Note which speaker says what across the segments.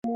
Speaker 1: Hey,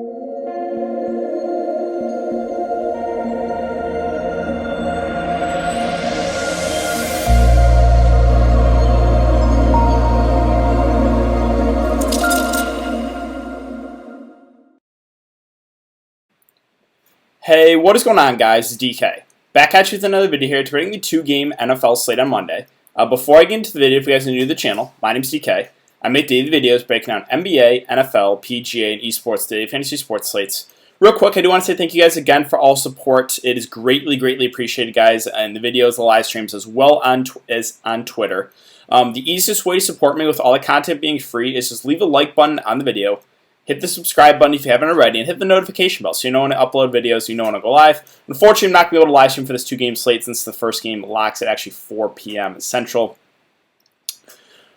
Speaker 1: what is going on, guys? It's DK. Back at you with another video here to bring the 2-game NFL slate on Monday. Before I get into the video, if you guys are new to the channel, my name is DK. I make daily videos breaking down NBA, NFL, PGA, and esports daily fantasy sports slates. Real quick, I do want to say thank you guys again for all support. It is greatly appreciated, guys, and the videos, the live streams, as well as on Twitter. The easiest way to support me with all the content being free is just leave a like button on the video. Hit the subscribe button if you haven't already, and hit the notification bell so you know when I upload videos, so you know when I go live. Unfortunately, I'm not going to be able to live stream for this 2-game slate since the first game locks at actually 4 p.m. Central.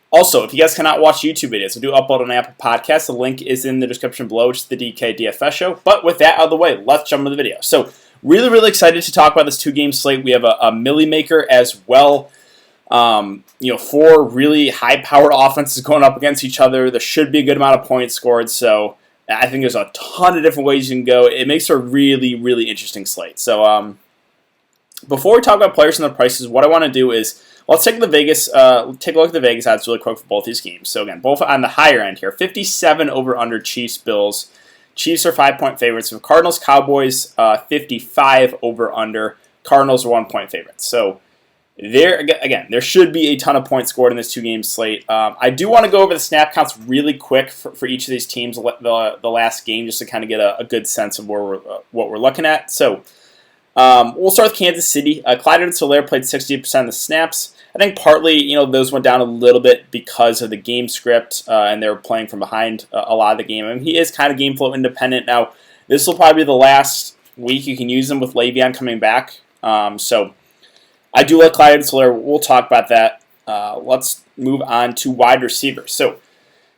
Speaker 1: Also, if you guys cannot watch YouTube videos, I do upload on Apple Podcasts. The link is in the description below, which is the DK DFS show. But with that out of the way, let's jump into the video. So, really excited to talk about this 2-game slate. We have a Millie Maker as well. 4 really high-powered offenses going up against each other. There should be a good amount of points scored, so I think there's a ton of different ways you can go. It makes a really interesting slate. So, before we talk about players and their prices, what I want to do is let's take a look at the Vegas odds really quick for both these games. So again, both on the higher end here, 57 over under Chiefs Bills. Chiefs are 5-point favorites. So Cardinals Cowboys 55 over under. Cardinals are 1-point favorites. So there should be a ton of points scored in this 2-game slate. I do want to go over the snap counts really quick for each of these teams, the last game, just to kind of get a good sense of what we're looking at. So we'll start with Kansas City. Clyde Edwards-Helaire played 60% of the snaps. I think partly, those went down a little bit because of the game script, and they were playing from behind a lot of the game. I mean, he is kind of game flow independent. Now, this will probably be the last week you can use him with Le'Veon coming back. So I do like Clyde Edwards-Helaire. We'll talk about that. Let's move on to wide receivers. So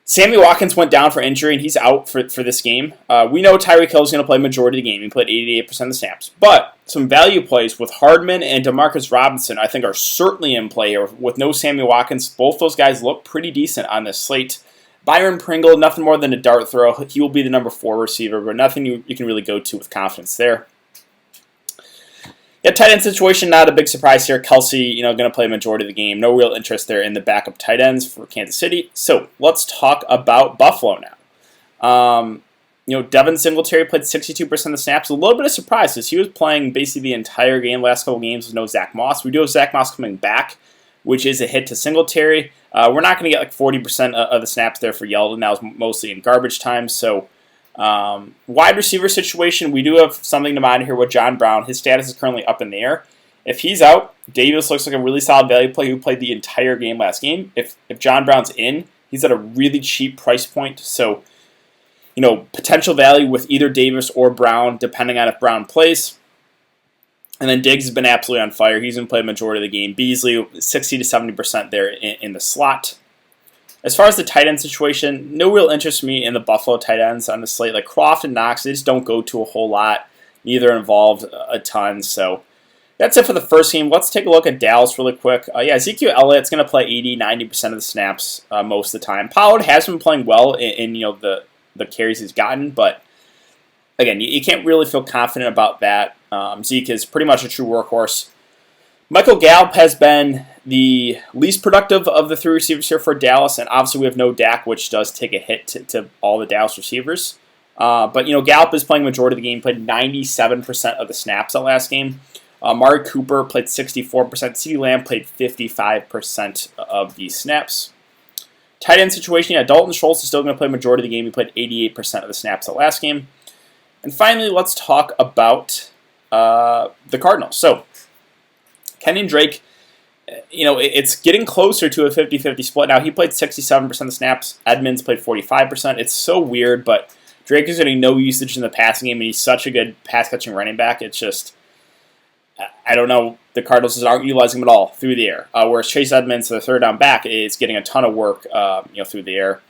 Speaker 1: Sammy Watkins went down for injury, and he's out for this game. We know Tyreek Hill is going to play majority of the game. He played 88% of the snaps. But some value plays with Hardman and Demarcus Robinson I think are certainly in play here. With no Sammy Watkins, both those guys look pretty decent on this slate. Byron Pringle, nothing more than a dart throw. He will be the number 4 receiver, but nothing you can really go to with confidence there. Yeah, tight end situation, not a big surprise here. Kelsey, going to play a majority of the game. No real interest there in the backup tight ends for Kansas City. So let's talk about Buffalo now. Devin Singletary played 62% of the snaps. A little bit of surprise because he was playing basically the entire game, last couple games with no Zach Moss. We do have Zach Moss coming back, which is a hit to Singletary. We're not going to get like 40% of the snaps there for Yeldon. That was mostly in garbage time. So wide receiver situation, we do have something to mind here with John Brown. His status is currently up in the air. If he's out, Davis looks like a really solid value play who played the entire game last game. If John Brown's in, he's at a really cheap price point. So, potential value with either Davis or Brown, depending on if Brown plays. And then Diggs has been absolutely on fire. He's going to play a majority of the game. Beasley, 60 to 70% there in the slot. As far as the tight end situation, no real interest for me in the Buffalo tight ends on the slate. Like Croft and Knox, they just don't go to a whole lot. Neither involved a ton. So that's it for the first game. Let's take a look at Dallas really quick. Ezekiel Elliott's going to play 80-90% of the snaps most of the time. Pollard has been playing well in the carries he's gotten, but again, you can't really feel confident about that. Zeke is pretty much a true workhorse. Michael Gallup has been the least productive of the 3 receivers here for Dallas, and obviously we have no Dak, which does take a hit to all the Dallas receivers. But Gallup is playing majority of the game, played 97% of the snaps that last game. Amari Cooper played 64%. CeeDee Lamb played 55% of the snaps. Tight end situation, Dalton Schultz is still going to play majority of the game. He played 88% of the snaps that last game. And finally, let's talk about the Cardinals. So, Kenyon Drake, it's getting closer to a 50-50 split. Now, he played 67% of the snaps. Edmonds played 45%. It's so weird, but Drake is getting no usage in the passing game, and he's such a good pass-catching running back. It's just, I don't know, the Cardinals aren't utilizing him at all through the air. Whereas Chase Edmonds, the third down back, is getting a ton of work through the air.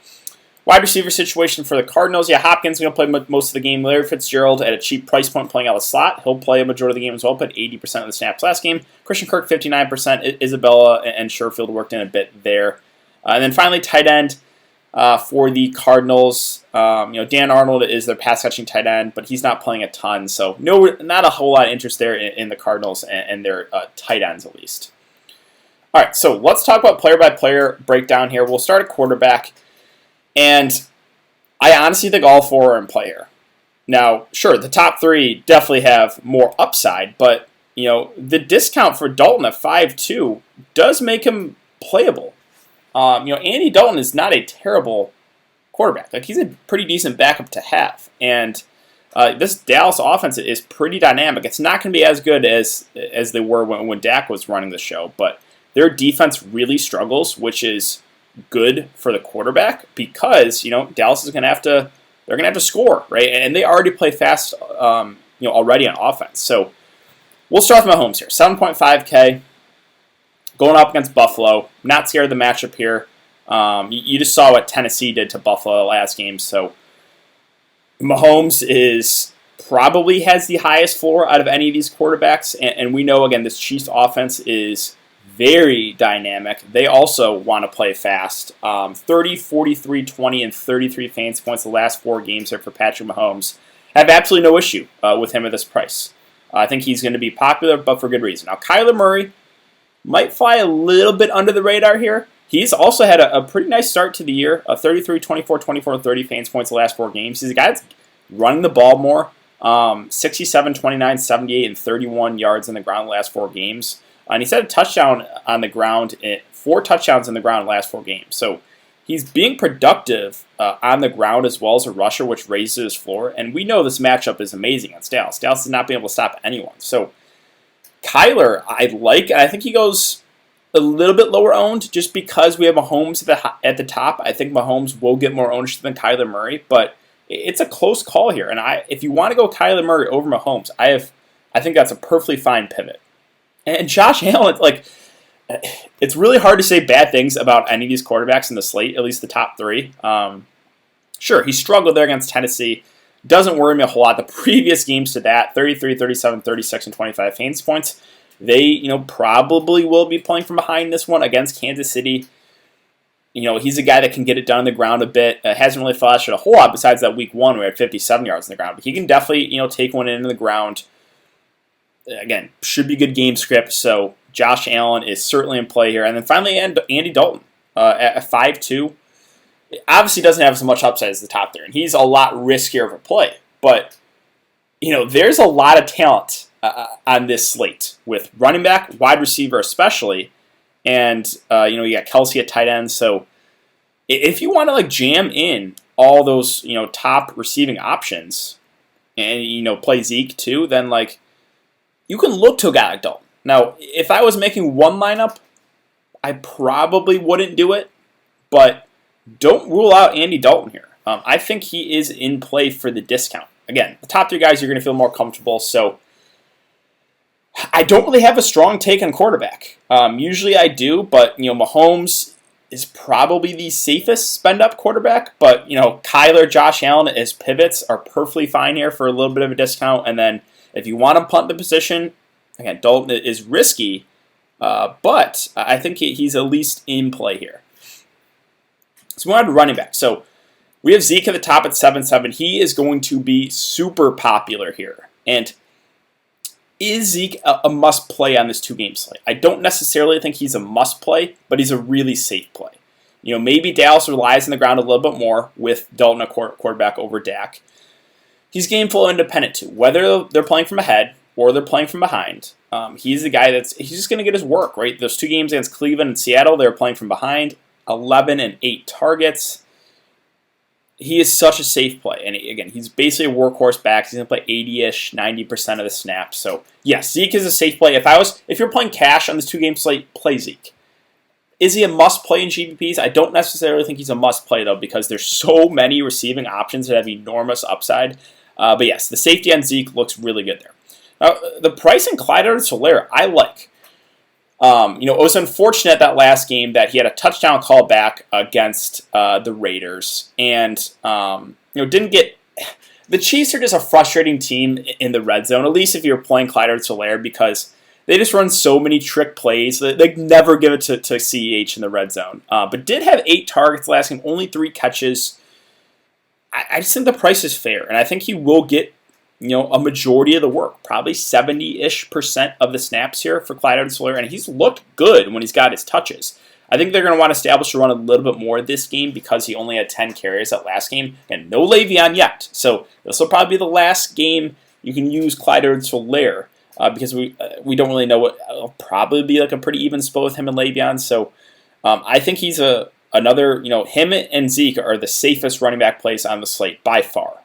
Speaker 1: Wide receiver situation for the Cardinals. Hopkins is going to play most of the game. Larry Fitzgerald at a cheap price point playing out the slot. He'll play a majority of the game as well, but 80% of the snaps last game. Christian Kirk, 59%. Isabella and Sherfield worked in a bit there. And then finally, tight end. for the Cardinals. Dan Arnold is their pass catching tight end, but he's not playing a ton, so not a whole lot of interest there in the Cardinals and their tight ends at least. All right, so let's talk about player-by-player breakdown here. We'll start at quarterback, and I honestly think all four are in play here. Now, sure, the top three definitely have more upside, but the discount for Dalton at 5.2 does make him playable. Andy Dalton is not a terrible quarterback. Like, he's a pretty decent backup to have, and this Dallas offense is pretty dynamic. It's not going to be as good as they were when Dak was running the show, but their defense really struggles, which is good for the quarterback because Dallas is going to have to score, right? And they already play fast, already on offense. So we'll start with Mahomes here, 7.5K, going up against Buffalo. Not scared of the matchup here. You just saw what Tennessee did to Buffalo last game. So Mahomes probably has the highest floor out of any of these quarterbacks, and we know again this Chiefs offense is very dynamic. They also want to play fast. 30, 43, 20, and 33 fantasy points the last 4 games here for Patrick Mahomes. I have absolutely no issue with him at this price. I think he's going to be popular, but for good reason. Now, Kyler Murray might fly a little bit under the radar here. He's also had a pretty nice start to the year. 33, 24, 24, 30 fantasy points the last 4 games. He's a guy that's running the ball more. 67, 29, 78, and 31 yards on the ground the last 4 games. And he's had a touchdown on the ground, 4 touchdowns on the ground in the last 4 games. So he's being productive on the ground as well as a rusher, which raises his floor. And we know this matchup is amazing against Dallas. Dallas has not been able to stop anyone. So Kyler, I like. I think he goes a little bit lower owned just because we have Mahomes at the top. I think Mahomes will get more ownership than Kyler Murray, but it's a close call here. And if you want to go Kyler Murray over Mahomes, I think that's a perfectly fine pivot. And Josh Allen, it's really hard to say bad things about any of these quarterbacks in the slate, at least the top 3. Sure, he struggled there against Tennessee. Doesn't worry me a whole lot. The previous games to that, 33, 37, 36, and 25 fantasy points, they probably will be playing from behind this one against Kansas City. He's a guy that can get it down on the ground a bit. Hasn't really flashed a whole lot besides that week 1 where he had 57 yards on the ground. But he can definitely take one into the ground. Again, should be good game script, so Josh Allen is certainly in play here. And then finally, Andy Dalton at 5.2. Obviously doesn't have as much upside as the top 3, and he's a lot riskier of a play. But, there's a lot of talent on this slate with running back, wide receiver especially, and, you got Kelsey at tight end. So if you want to, jam in all those, top receiving options and, play Zeke too, then, you can look to a guy like Dalton. Now, if I was making one lineup, I probably wouldn't do it, but don't rule out Andy Dalton here. I think he is in play for the discount. Again, the top 3 guys you're going to feel more comfortable, so I don't really have a strong take on quarterback. Usually I do, but Mahomes is probably the safest spend-up quarterback, but Kyler, Josh Allen as pivots are perfectly fine here for a little bit of a discount, and then if you want to punt the position, again, Dalton is risky, but I think he's at least in play here. So we want to running back. So we have Zeke at the top at 7.7. He is going to be super popular here. And is Zeke a must-play on this 2-game slate? I don't necessarily think he's a must-play, but he's a really safe play. Maybe Dallas relies on the ground a little bit more with Dalton a quarterback over Dak. He's game flow independent too. Whether they're playing from ahead or they're playing from behind, he's the guy he's just going to get his work, right? Those 2 games against Cleveland and Seattle, they were playing from behind, 11 and 8 targets. He is such a safe play. And again, he's basically a workhorse back. He's going to play 80-ish, 90% of the snaps. So, yes, Zeke is a safe play. If you're playing cash on this 2-game slate, play Zeke. Is he a must-play in GPPs? I don't necessarily think he's a must-play, though, because there's so many receiving options that have enormous upside. But yes, the safety on Zeke looks really good there. Now, the price in Clyde Edwards-Helaire, I like. It was unfortunate that last game that he had a touchdown call back against the Raiders, and didn't get. The Chiefs are just a frustrating team in the red zone, at least if you're playing Clyde Edwards-Helaire, because they just run so many trick plays. They never give it to CEH in the red zone. But did have 8 targets last game, only 3 catches. I just think the price is fair, and I think he will get a majority of the work, probably 70-ish% of the snaps here for Clyde Edwards-Helaire, and he's looked good when he's got his touches. I think they're going to want to establish a run a little bit more this game because he only had 10 carries that last game, and no Le'Veon yet. So this will probably be the last game you can use Clyde Edwards-Helaire because we don't really know what. It'll probably be like a pretty even split with him and Le'Veon. So I think he's another. Him and Zeke are the safest running back plays on the slate by far.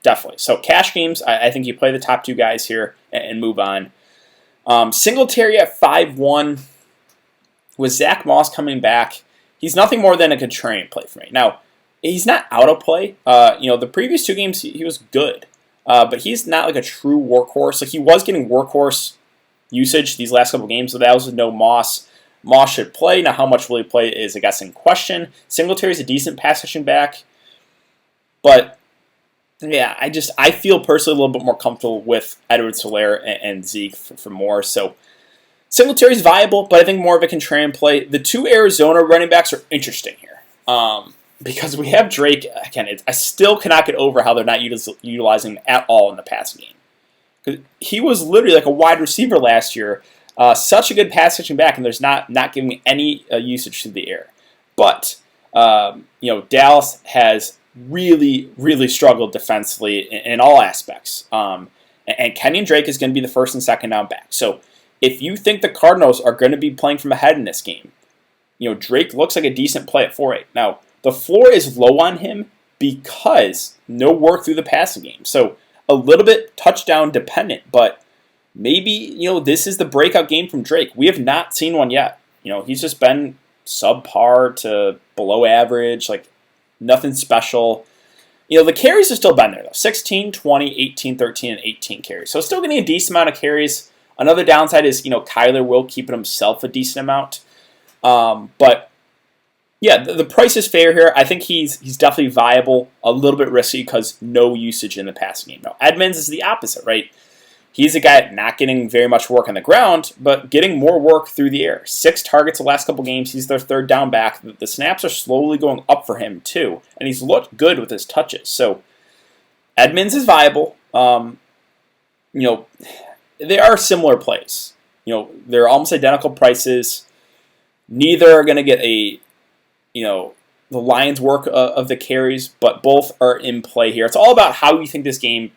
Speaker 1: Definitely. So cash games, I think you play the top 2 guys here and move on. Singletary at 5-1. With Zach Moss coming back, he's nothing more than a contrarian play for me. Now, he's not out of play. The previous 2 games, he was good. But he's not like a true workhorse. Like, he was getting workhorse usage these last couple games, so that was with no Moss. Moss should play. Now, how much will he play is, I guess, in question. Singletary's a decent pass catching back. But yeah, I feel personally a little bit more comfortable with Edwards-Helaire and Zeke for more. So Singletary's viable, but I think more of a contrarian play. The 2 Arizona running backs are interesting here because we have Drake. Again, I still cannot get over how they're not utilizing him at all in the passing game. Because he was literally like a wide receiver last year. Such a good pass catching back, and there's not giving any usage through the air. But Dallas has really, really struggled defensively in all aspects. And Kenyon Drake is going to be the first and second down back. So if you think the Cardinals are going to be playing from ahead in this game, Drake looks like a decent play at 4-8. Now, the floor is low on him because no work through the passing game. So a little bit touchdown dependent, but maybe, this is the breakout game from Drake. We have not seen one yet. He's just been subpar to below average, like nothing special. The carries have still been there, though. 16, 20, 18, 13, and 18 carries. So still getting a decent amount of carries. Another downside is, Kyler will keep it himself a decent amount. But, yeah, the price is fair here. I think he's definitely viable, a little bit risky because no usage in the passing game. Now, Edmonds is the opposite, right? He's a guy not getting very much work on the ground, but getting more work through the air. 6 targets the last couple games. He's their 3rd down back. The snaps are slowly going up for him, too. And he's looked good with his touches. So, Edmonds is viable. They are similar plays. They're almost identical prices. Neither are going to get the Lions' work of the carries, but both are in play here. It's all about how you think this game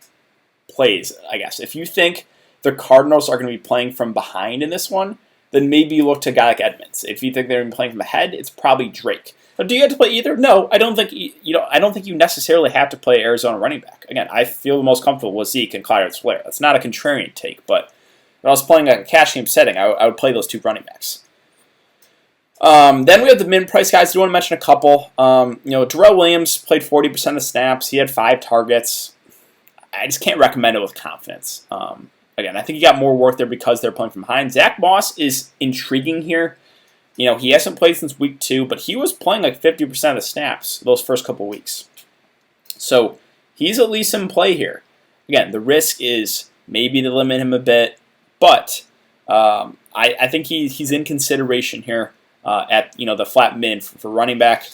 Speaker 1: plays, I guess. If you think the Cardinals are going to be playing from behind in this one, then maybe you look to a guy like Edmonds. If you think they're going to be playing from ahead, it's probably Drake. But do you have to play either? No, I don't think I don't think you necessarily have to play Arizona running back. Again, I feel the most comfortable with Zeke and Clyde Edwards-Helaire. That's not a contrarian take, but if I was playing a cash game setting, I would play those 2 running backs. Then we have the min-price guys. I do want to mention a couple. Darrell Williams played 40% of the snaps. He had 5 targets. I just can't recommend it with confidence. Again, I think he got more work there because they're playing from behind. Zach Moss is intriguing here. He hasn't played since week 2, but he was playing like 50% of the snaps those first couple weeks. So he's at least in play here. Again, the risk is maybe to limit him a bit, but I think he's in consideration here at the flat min for running back.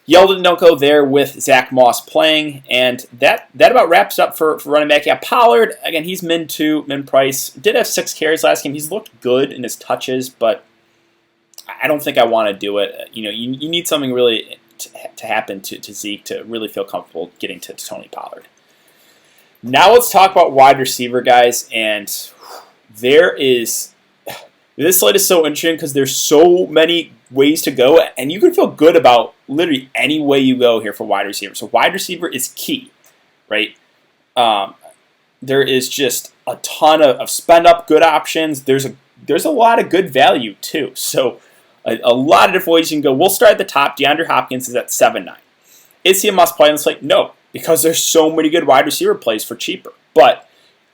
Speaker 1: Yeldon don't go there with Zach Moss playing, and that about wraps up for running back. Yeah, Pollard, again, he's min 2, min price. Did have 6 carries last game. He's looked good in his touches, but I don't think I want to do it. You need something really to happen to Zeke to really feel comfortable getting to Tony Pollard. Now let's talk about wide receiver, guys, and this slate is so interesting because there's so many ways to go, and you can feel good about literally any way you go here for wide receiver. So wide receiver is key, right? There is just a ton of spend up good options. There's a lot of good value too. So a lot of different ways you can go. We'll start at the top. DeAndre Hopkins is at 7-9. Is he a must play on the slate? No, because there's so many good wide receiver plays for cheaper. But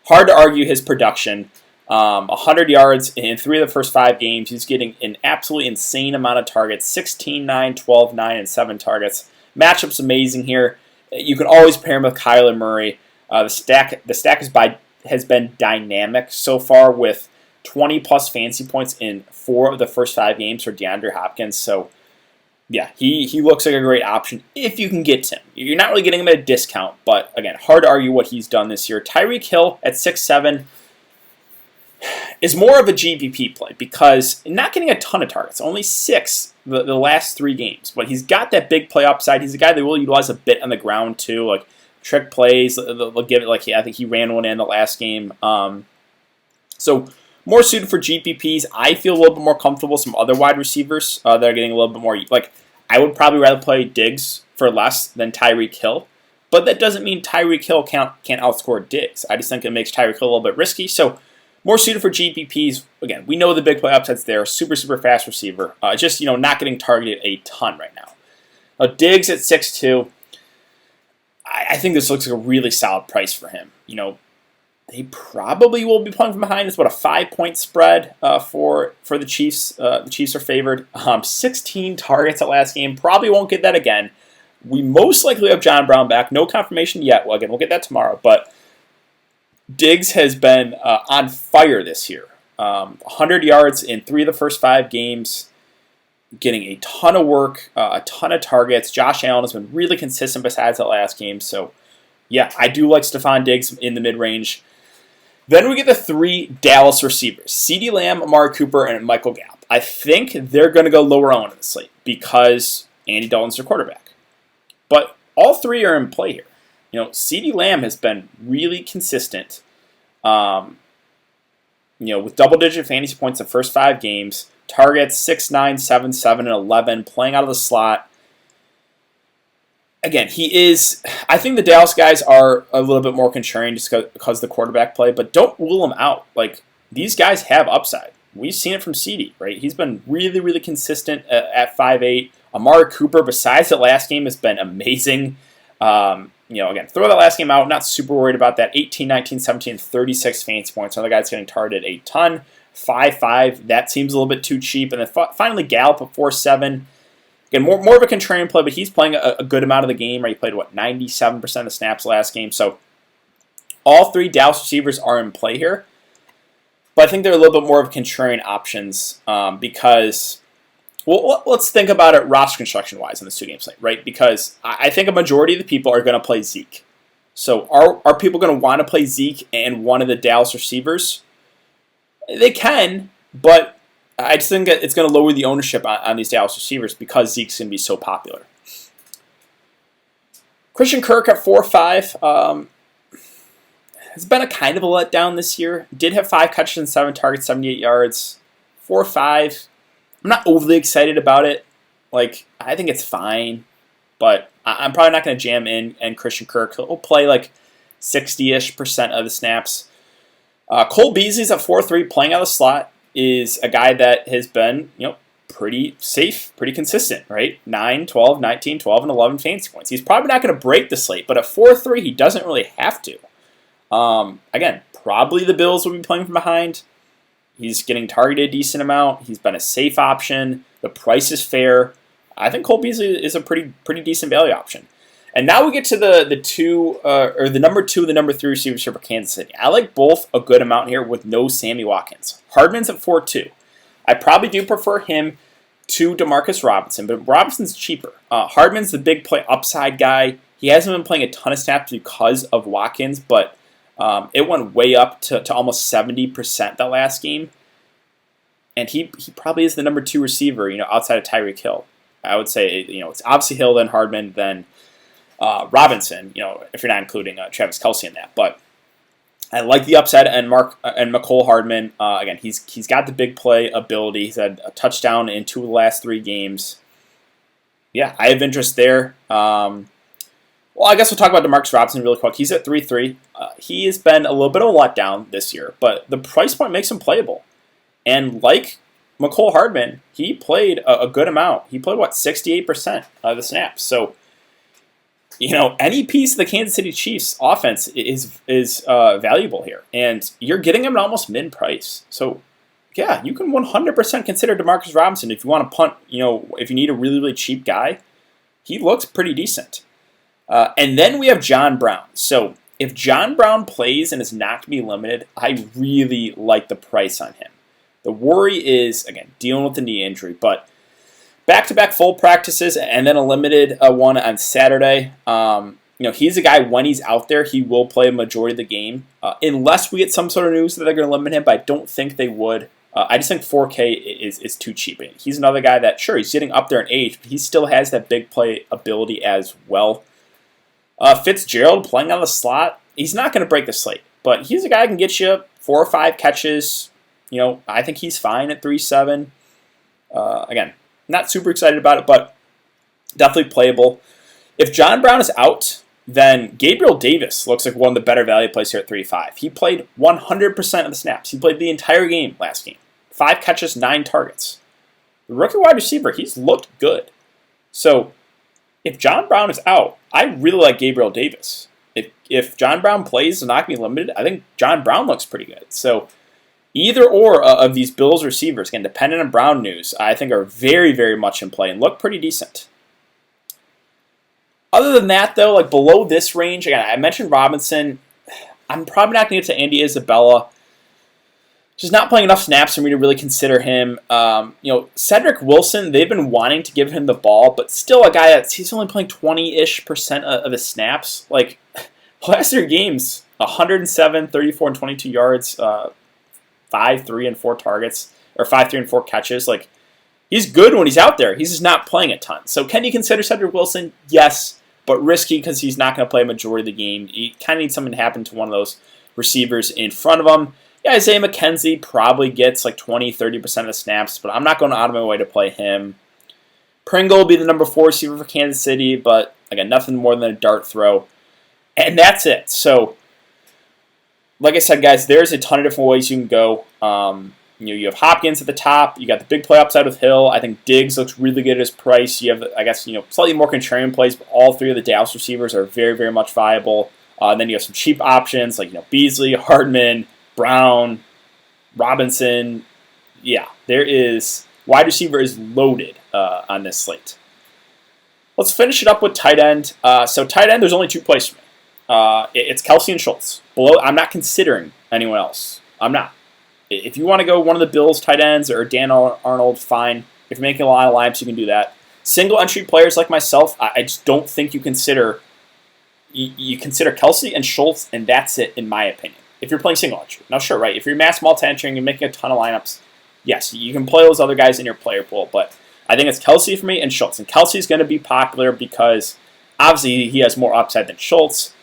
Speaker 1: hard to argue his production. 100 yards in 3 of the first 5 games. He's getting an absolutely insane amount of targets. 16, 9, 12, 9, and 7 targets. Matchup's amazing here. You can always pair him with Kyler Murray. The stack has been dynamic so far with 20-plus fantasy points in 4 of the first 5 games for DeAndre Hopkins. So, yeah, he looks like a great option if you can get him. You're not really getting him at a discount, but, again, hard to argue what he's done this year. Tyreek Hill at 6'7" is more of a GPP play because not getting a ton of targets, only 6 the last 3 games. But he's got that big play upside. He's a guy that will utilize a bit on the ground, too, like trick plays. They'll give it, like, I think he ran one in the last game. So, more suited for GPPs. I feel a little bit more comfortable with some other wide receivers that are getting a little bit more. Like, I would probably rather play Diggs for less than Tyreek Hill. But that doesn't mean Tyreek Hill can't outscore Diggs. I just think it makes Tyreek Hill a little bit risky. So, more suited for GPPs. Again, we know the big play upside's there. Super, super fast receiver. Just, not getting targeted a ton right now. Diggs at 6'2". I think this looks like a really solid price for him. They probably will be playing from behind. It's about a 5-point spread for the Chiefs. The Chiefs are favored. 16 targets at last game. Probably won't get that again. We most likely have John Brown back. No confirmation yet. Well, again, we'll get that tomorrow. But Diggs has been on fire this year. 100 yards in 3 of the first 5 games. Getting a ton of work, a ton of targets. Josh Allen has been really consistent besides that last game. So, yeah, I do like Stephon Diggs in the mid-range. Then we get the 3 Dallas receivers, CeeDee Lamb, Amari Cooper, and Michael Gallup. I think they're going to go lower on in the slate because Andy Dalton's their quarterback. But all 3 are in play here. CeeDee Lamb has been really consistent, with double-digit fantasy points the first 5 games, targets 6, 9, 7, 7, and 11, playing out of the slot. Again, I think the Dallas guys are a little bit more contrarian just because of the quarterback play, but don't rule them out. Like, these guys have upside. We've seen it from CeeDee, right? He's been really, really consistent at 5'8". Amari Cooper, besides the last game, has been amazing. Again, throw that last game out, not super worried about that. 18, 19, 17, 36 fantasy points. Another guy's getting targeted a ton. 5'5", that seems a little bit too cheap. And then finally, Gallup at 4'7". Again, more of a contrarian play, but he's playing a good amount of the game. Right? He played, 97% of the snaps last game. So all 3 Dallas receivers are in play here. But I think they're a little bit more of contrarian options because, well, let's think about it roster construction-wise in this 2-game slate, right? Because I think a majority of the people are going to play Zeke. So are people going to want to play Zeke and one of the Dallas receivers? They can, but I just think it's going to lower the ownership on these Dallas receivers because Zeke's going to be so popular. Christian Kirk at 4.5 has been a kind of a letdown this year. Did have 5 catches and 7 targets, 78 yards. 4.5. I'm not overly excited about it. I think it's fine, but I'm probably not going to jam in and Christian Kirk. He'll play 60-ish% of the snaps. Cole Beasley's at 4.3, playing out of the slot. Is a guy that has been, pretty safe, pretty consistent, right? 9, 12, 19, 12, and 11 fantasy points. He's probably not going to break the slate, but at 4.3, he doesn't really have to. Again, probably the Bills will be playing from behind. He's getting targeted a decent amount. He's been a safe option. The price is fair. I think Cole Beasley is a pretty decent value option. And now we get to the number 2 and the number 3 receivers here for Kansas City. I like both a good amount here with no Sammy Watkins. Hardman's at 4.2. I probably do prefer him to Demarcus Robinson, but Robinson's cheaper. Hardman's the big play upside guy. He hasn't been playing a ton of snaps because of Watkins, but it went way up to almost 70% that last game. And he probably is the number 2 receiver, outside of Tyreek Hill. I would say, it's obviously Hill, then Hardman, then Robinson, if you're not including Travis Kelce in that. But I like the upside and McCole Hardman. Again, he's got the big play ability. He's had a touchdown in 2 of the last 3 games. Yeah, I have interest there. Well, I guess we'll talk about DeMarcus Robinson really quick. He's at 3.3. He has been a little bit of a letdown this year, but the price point makes him playable. And like McCole Hardman, he played a good amount. He played, 68% of the snaps. So, any piece of the Kansas City Chiefs offense is valuable here. And you're getting him at almost mid-price. So, yeah, you can 100% consider DeMarcus Robinson if you want to punt, if you need a really, really cheap guy. He looks pretty decent. And then we have John Brown. So if John Brown plays and is not going to be limited, I really like the price on him. The worry is, again, dealing with the knee injury, but back-to-back full practices and then a limited one on Saturday. He's a guy, when he's out there, he will play a majority of the game, unless we get some sort of news that they're going to limit him, but I don't think they would. I just think 4K is too cheap. He's another guy that, sure, he's getting up there in age, but he still has that big play ability as well. Fitzgerald playing on the slot, he's not going to break the slate, but he's a guy who can get you 4 or 5 catches. I think he's fine at 3.7. Again, not super excited about it, but definitely playable. If John Brown is out, then Gabriel Davis looks like one of the better value plays here at 3.5. He played 100% of the snaps. He played the entire game last game. 5 catches, 9 targets. The rookie wide receiver, he's looked good. So if John Brown is out, I really like Gabriel Davis. If John Brown plays and not be limited, I think John Brown looks pretty good. So either or of these Bills receivers, again, dependent on Brown news, I think are very, very much in play and look pretty decent. Other than that, though, like below this range, again, I mentioned Robinson. I'm probably not going to get to Andy Isabella. Just not playing enough snaps for me to really consider him. Cedrick Wilson, they've been wanting to give him the ball, but still a guy he's only playing 20-ish% of his snaps. Like, last 3 games, 107, 34, and 22 yards, 5, 3, and 4 targets, or 5, 3, and 4 catches. Like, he's good when he's out there. He's just not playing a ton. So can you consider Cedrick Wilson? Yes, but risky because he's not going to play a majority of the game. You kind of need something to happen to one of those receivers in front of him. Yeah, Isaiah McKenzie probably gets like 20, 30% of the snaps, but I'm not going out of my way to play him. Pringle will be the number 4 receiver for Kansas City, but again, nothing more than a dart throw. And that's it. So, like I said, guys, there's a ton of different ways you can go. You have Hopkins at the top. You got the big play upside with Hill. I think Diggs looks really good at his price. You have, I guess, slightly more contrarian plays, but all 3 of the Dallas receivers are very, very much viable. And then you have some cheap options like Beasley, Hardman, Brown, Robinson. Yeah, there is wide receiver is loaded on this slate. Let's finish it up with tight end. So tight end, there's only 2 plays for me. It's Kelce and Schultz. Below, I'm not considering anyone else. I'm not. If you want to go one of the Bills tight ends or Dan Arnold, fine. If you're making a lot of lineups, you can do that. Single entry players like myself, I just don't think you consider. You consider Kelce and Schultz, and that's it, in my opinion. If you're playing single entry. Now, sure, right, if you're mass multi-entering and making a ton of lineups, yes, you can play those other guys in your player pool, but I think it's Kelce for me and Schultz. And Kelce is going to be popular because, obviously, he has more upside than Schultz.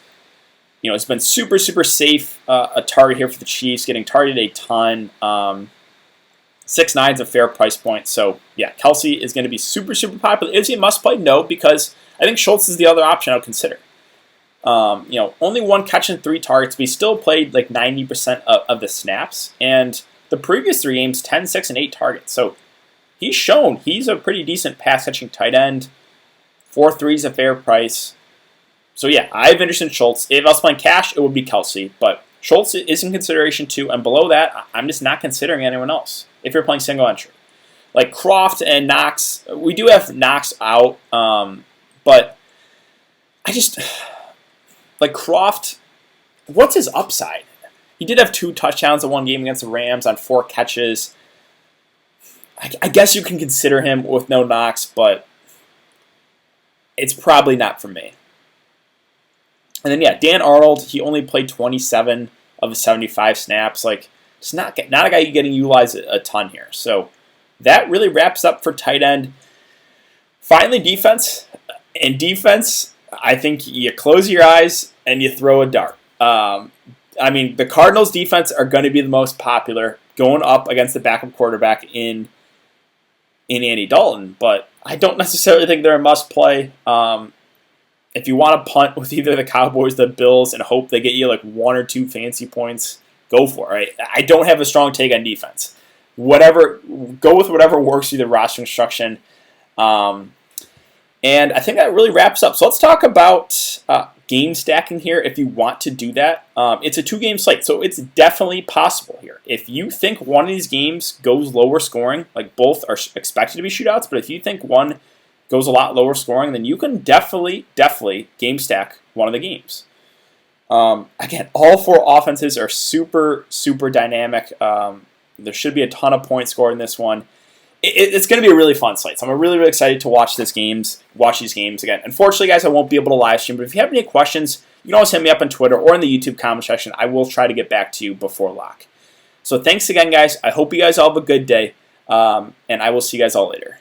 Speaker 1: He's been super, super safe, a target here for the Chiefs, getting targeted a ton. 6.9 is a fair price point. So, yeah, Kelce is going to be super, super popular. Is he a must-play? No, because I think Schultz is the other option I would consider. Only 1 catch and 3 targets, but he still played like 90% of the snaps. And the previous 3 games, 10, 6, and 8 targets. So he's shown he's a pretty decent pass-catching tight end. 4.3 is a fair price. So yeah, I have interest in Schultz. If I was playing cash, it would be Kelce. But Schultz is in consideration too. And below that, I'm just not considering anyone else if you're playing single entry. Like Croft and Knox, we do have Knox out. But I just... Like Croft, what's his upside? He did have 2 touchdowns in one game against the Rams on 4 catches. I guess you can consider him with no Knox, but it's probably not for me. And then, yeah, Dan Arnold, he only played 27 of the 75 snaps. Like, it's not a guy getting utilized a ton here. So that really wraps up for tight end. Finally, defense. And defense, I think you close your eyes and you throw a dart. The Cardinals' defense are going to be the most popular going up against the backup quarterback in Andy Dalton, but I don't necessarily think they're a must-play. If you want to punt with either the Cowboys or the Bills and hope they get you like 1 or 2 fancy points, go for it. Right? I don't have a strong take on defense. Go with whatever works through the roster construction. And I think that really wraps up. So let's talk about game stacking here if you want to do that. It's a 2-game slate, so it's definitely possible here. If you think one of these games goes lower scoring, like both are expected to be shootouts, but if you think one goes a lot lower scoring, then you can definitely game stack one of the games. Again, all 4 offenses are super, super dynamic. There should be a ton of points scored in this one. It's going to be a really fun slate. So I'm really, really excited to watch these games again. Unfortunately, guys, I won't be able to live stream, but if you have any questions, you can always hit me up on Twitter or in the YouTube comment section. I will try to get back to you before lock. So thanks again, guys. I hope you guys all have a good day, and I will see you guys all later.